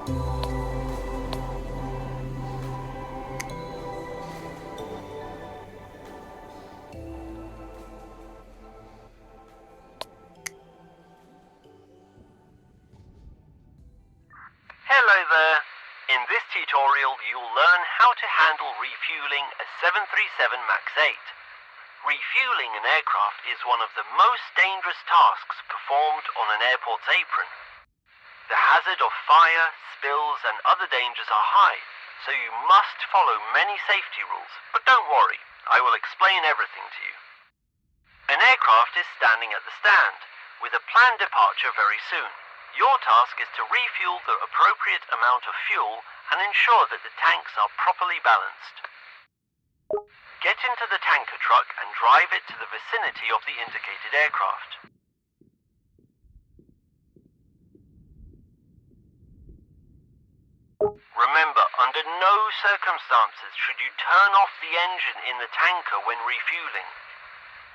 Hello there. In this tutorial you'll learn how to handle refueling a 737 MAX 8. Refueling an aircraft is one of the most dangerous tasks performed on an airport's apron. The hazard of fire, spills and other dangers are high, so you must follow many safety rules. But don't worry, I will explain everything to you. An aircraft is standing at the stand, with a planned departure very soon. Your task is to refuel the appropriate amount of fuel and ensure that the tanks are properly balanced. Get into the tanker truck and drive it to the vicinity of the indicated aircraft. Remember, under no circumstances should you turn off the engine in the tanker when refueling.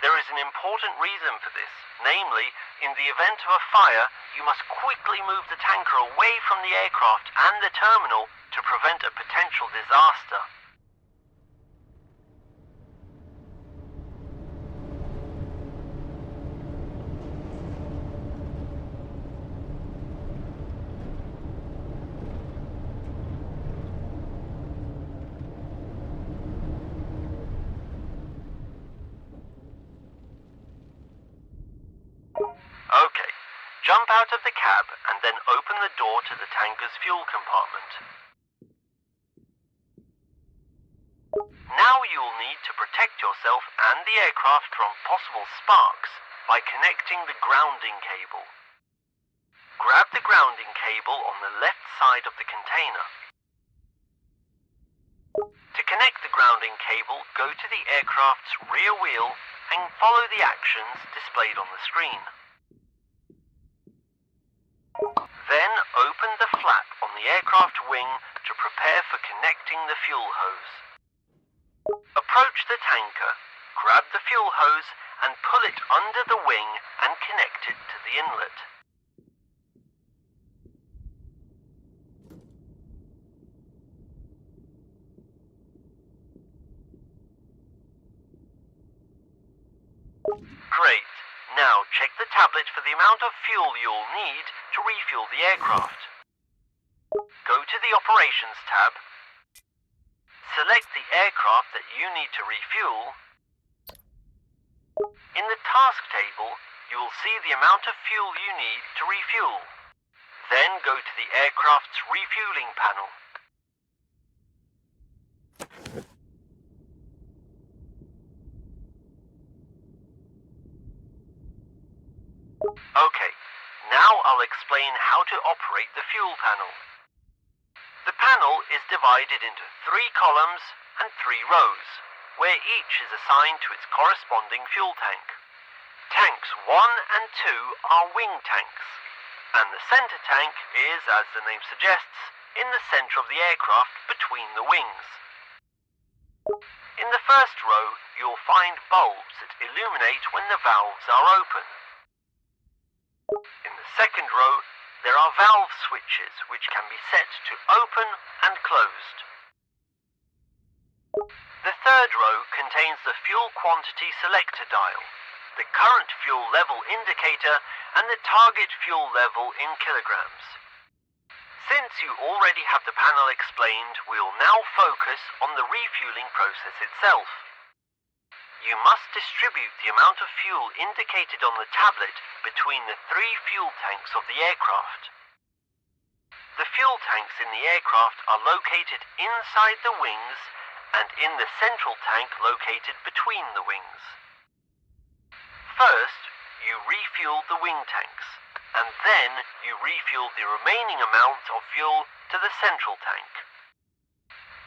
There is an important reason for this, namely, in the event of a fire, you must quickly move the tanker away from the aircraft and the terminal to prevent a potential disaster. Okay, jump out of the cab and then open the door to the tanker's fuel compartment. Now you'll need to protect yourself and the aircraft from possible sparks by connecting the grounding cable. Grab the grounding cable on the left side of the container. To connect the grounding cable, go to the aircraft's rear wheel and follow the actions displayed on the screen. Then open the flap on the aircraft wing to prepare for connecting the fuel hose. Approach the tanker, grab the fuel hose and pull it under the wing and connect it to the inlet. Great. Now check the tablet for the amount of fuel you'll need to refuel the aircraft. Go to the Operations tab. Select the aircraft that you need to refuel. In the task table, you will see the amount of fuel you need to refuel. Then go to the aircraft's refueling panel. Okay, now I'll explain how to operate the fuel panel. The panel is divided into 3 columns and 3 rows, where each is assigned to its corresponding fuel tank. Tanks 1 and 2 are wing tanks, and the center tank is, as the name suggests, in the center of the aircraft between the wings. In the first row, you'll find bulbs that illuminate when the valves are open. In the second row, there are valve switches which can be set to open and closed. The third row contains the fuel quantity selector dial, the current fuel level indicator, and the target fuel level in kilograms. Since you already have the panel explained, we'll now focus on the refueling process itself. You must distribute the amount of fuel indicated on the tablet between the 3 fuel tanks of the aircraft. The fuel tanks in the aircraft are located inside the wings and in the central tank located between the wings. First, you refuel the wing tanks, and then you refuel the remaining amount of fuel to the central tank.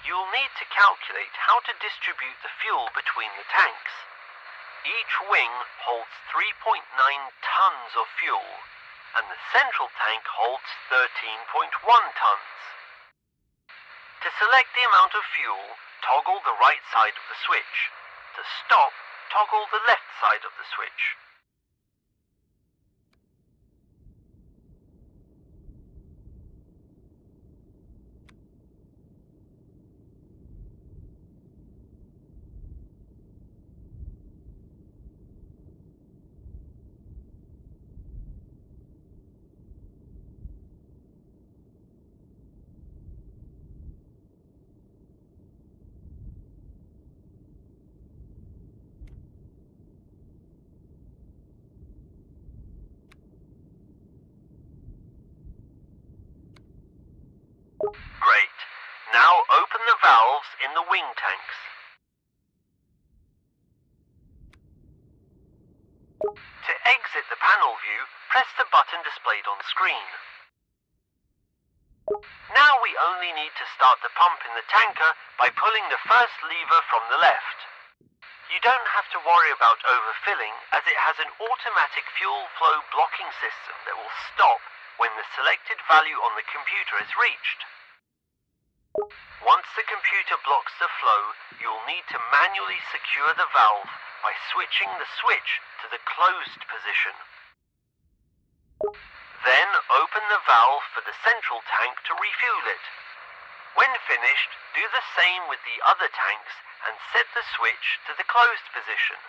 You'll need to calculate how to distribute the fuel between the tanks. Each wing holds 3.9 tons of fuel, and the central tank holds 13.1 tons. To select the amount of fuel, toggle the right side of the switch. To stop, toggle the left side of the switch. valves in the wing tanks. To exit the panel view, press the button displayed on screen. Now we only need to start the pump in the tanker by pulling the first lever from the left. You don't have to worry about overfilling, as it has an automatic fuel flow blocking system that will stop when the selected value on the computer is reached. Once the computer blocks the flow, you'll need to manually secure the valve by switching the switch to the closed position. Then open the valve for the central tank to refuel it. When finished, do the same with the other tanks and set the switch to the closed position.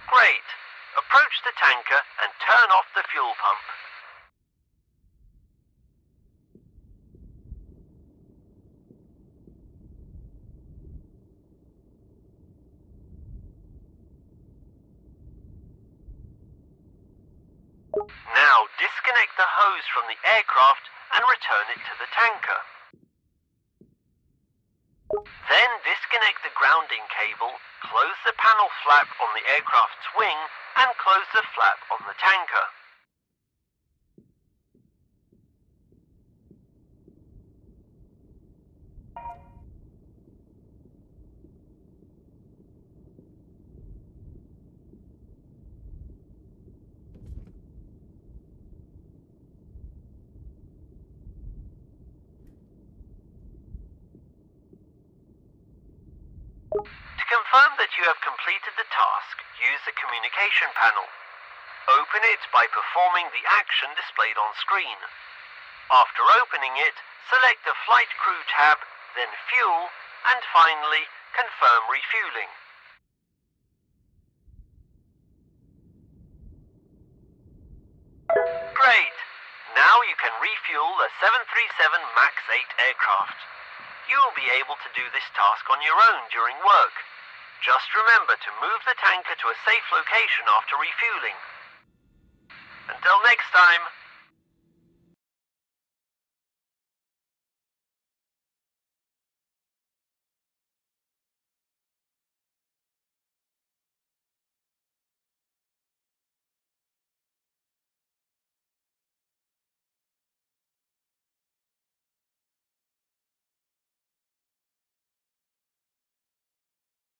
Great. Approach the tanker and turn off the fuel pump. Now disconnect the hose from the aircraft and return it to the tanker. Then disconnect the grounding cable, close the panel flap on the aircraft's wing, and close the flap on the tanker. To confirm that you have completed the task, use the communication panel. Open it by performing the action displayed on screen. After opening it, select the Flight Crew tab, then Fuel, and finally, confirm refueling. Great! Now you can refuel the 737 MAX 8 aircraft. You will be able to do this task on your own during work. Just remember to move the tanker to a safe location after refueling. Until next time!